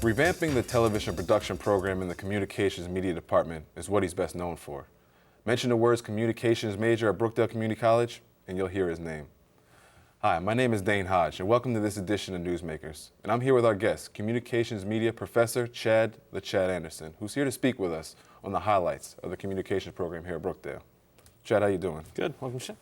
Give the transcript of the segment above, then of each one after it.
Revamping the television production program in the communications media department is what he's best known for. Mention the words communications major at Brookdale Community College, and you'll hear his name. Hi, my name is Dane Hodge, and welcome to this edition of Newsmakers. And I'm here with our guest, communications media professor Chad Anderson, who's here to speak with us on the highlights of the communications program here at Brookdale. Chad, how you doing? Good. Welcome, Chad.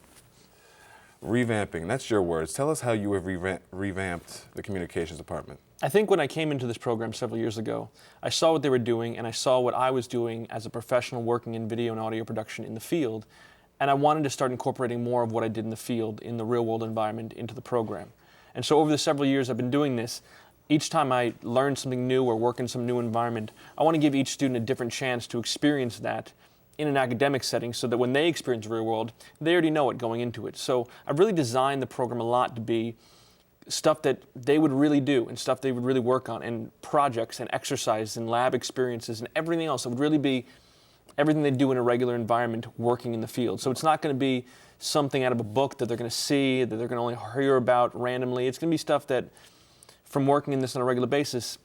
Revamping, that's your words. Tell us how you have revamped the communications department. I think when I came into this program several years ago, I saw what they were doing and I saw what I was doing as a professional working in video and audio production in the field, and I wanted to start incorporating more of what I did in the field in the real world environment into the program. And so over the several years I've been doing this, each time I learn something new or work in some new environment, I want to give each student a different chance to experience that in an academic setting so that when they experience the real world, they already know it going into it. So I've really designed the program a lot to be stuff that they would really do and stuff they would really work on, and projects and exercises and lab experiences and everything else that would really be everything they do in a regular environment working in the field. So it's not going to be something out of a book that they're going to see, that they're going to only hear about randomly. It's going to be stuff that, from working in this on a regular basis,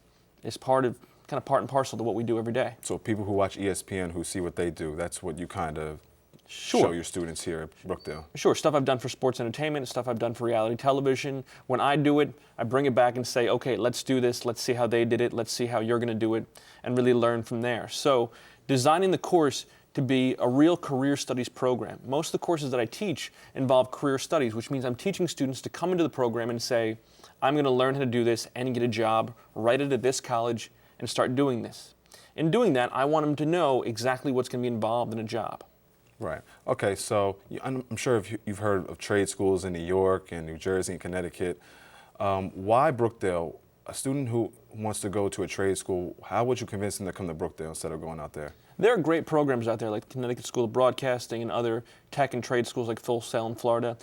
is kind of part and parcel to what we do every day. So people who watch ESPN, who see what they do, that's what you kind of show your students here at Brookdale. Sure, stuff I've done for sports entertainment, stuff I've done for reality television. When I do it, I bring it back and say, okay, let's do this, let's see how they did it, let's see how you're going to do it, and really learn from there. So designing the course to be a real career studies program. Most of the courses that I teach involve career studies, which means I'm teaching students to come into the program and say, I'm going to learn how to do this and get a job right at this college and start doing this. In doing that, I want them to know exactly what's going to be involved in a job. Right. Okay, so I'm sure you've heard of trade schools in New York and New Jersey and Connecticut. Why Brookdale? A student who wants to go to a trade school, how would you convince them to come to Brookdale instead of going out there? There are great programs out there like Connecticut School of Broadcasting and other tech and trade schools like Full Sail in Florida.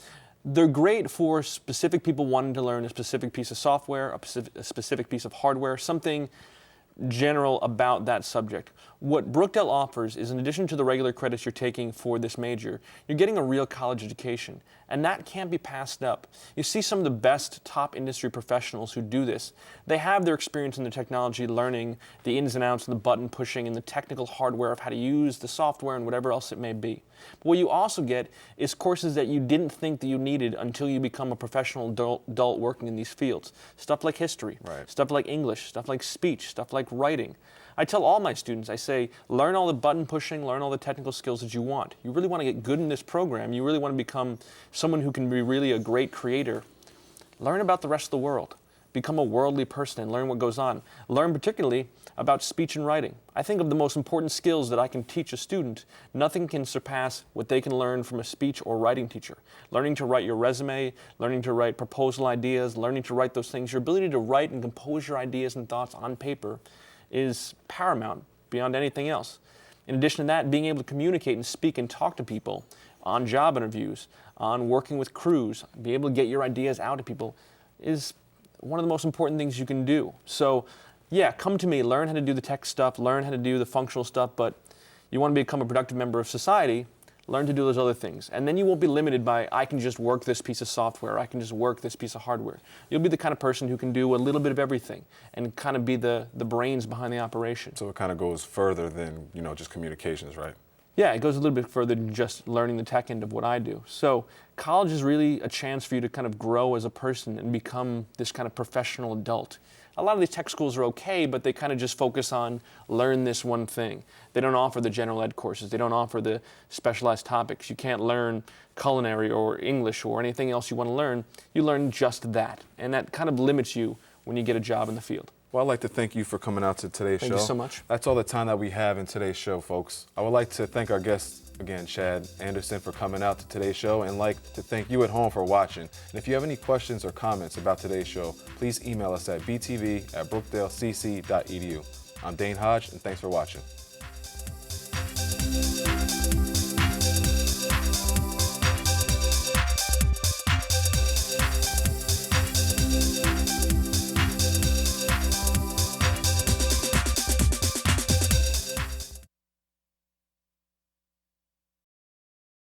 They're great for specific people wanting to learn a specific piece of software, a specific piece of hardware, something general about that subject. What Brookdale offers is, in addition to the regular credits you're taking for this major, you're getting a real college education, and that can't be passed up. You see some of the best top industry professionals who do this. They have their experience in the technology, learning the ins and outs and the button pushing and the technical hardware of how to use the software and whatever else it may be. But what you also get is courses that you didn't think that you needed until you become a professional adult working in these fields. Stuff like history, stuff like English, stuff like speech, stuff like writing. I tell all my students, I say, learn all the button pushing, learn all the technical skills that you want. You really want to get good in this program. You really want to become someone who can be really a great creator. Learn about the rest of the world. Become a worldly person and learn what goes on. Learn particularly about speech and writing. I think of the most important skills that I can teach a student, nothing can surpass what they can learn from a speech or writing teacher. Learning to write your resume, learning to write proposal ideas, learning to write those things. Your ability to write and compose your ideas and thoughts on paper is paramount beyond anything else. In addition to that, being able to communicate and speak and talk to people on job interviews, on working with crews, be able to get your ideas out to people is one of the most important things you can do. So yeah, come to me, learn how to do the tech stuff, learn how to do the functional stuff, but you want to become a productive member of society, learn to do those other things. And then you won't be limited by, I can just work this piece of software, I can just work this piece of hardware. You'll be the kind of person who can do a little bit of everything and kind of be the brains behind the operation. So it kind of goes further than, just communications, right? Yeah, it goes a little bit further than just learning the tech end of what I do. So college is really a chance for you to kind of grow as a person and become this kind of professional adult. A lot of these tech schools are okay, but they kind of just focus on learn this one thing. They don't offer the general ed courses. They don't offer the specialized topics. You can't learn culinary or English or anything else you want to learn. You learn just that, and that kind of limits you when you get a job in the field. Well, I'd like to thank you for coming out to today's show. Thank you so much. That's all the time that we have in today's show, folks. I would like to thank our guest again, Chad Anderson, for coming out to today's show, and like to thank you at home for watching. And if you have any questions or comments about today's show, please email us at btv@brookdalecc.edu. I'm Dane Hodge, and thanks for watching.